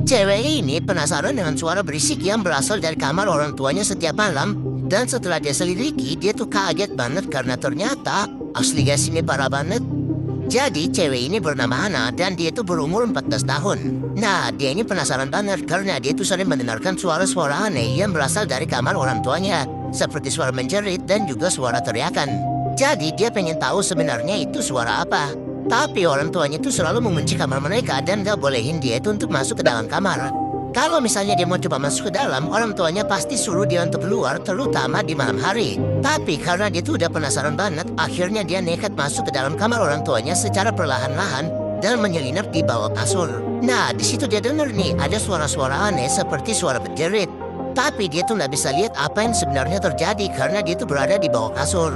Cewek ini penasaran dengan suara berisik yang berasal dari kamar orang tuanya setiap malam. Dan setelah dia selidiki, dia tuh kaget banget karena ternyata asli guys ini parah banget. Jadi cewek ini bernama Hana dan dia itu berumur 14 tahun. Nah, dia ini penasaran banget karena dia tuh sering mendengarkan suara-suara aneh yang berasal dari kamar orang tuanya. Seperti suara menjerit dan juga suara teriakan. Jadi dia pengen tahu sebenarnya itu suara apa. Tapi orang tuanya tuh selalu mengunci kamar mereka dan gak bolehin dia itu untuk masuk ke dalam kamar. Kalau misalnya dia mau coba masuk ke dalam, orang tuanya pasti suruh dia untuk keluar, terutama di malam hari. Tapi karena dia tuh udah penasaran banget, akhirnya dia nekat masuk ke dalam kamar orang tuanya secara perlahan-lahan dan menyelinap di bawah kasur. Nah, di situ dia denger nih ada suara-suara aneh seperti suara berjerit. Tapi dia tuh nggak bisa lihat apa yang sebenarnya terjadi karena dia tuh berada di bawah kasur.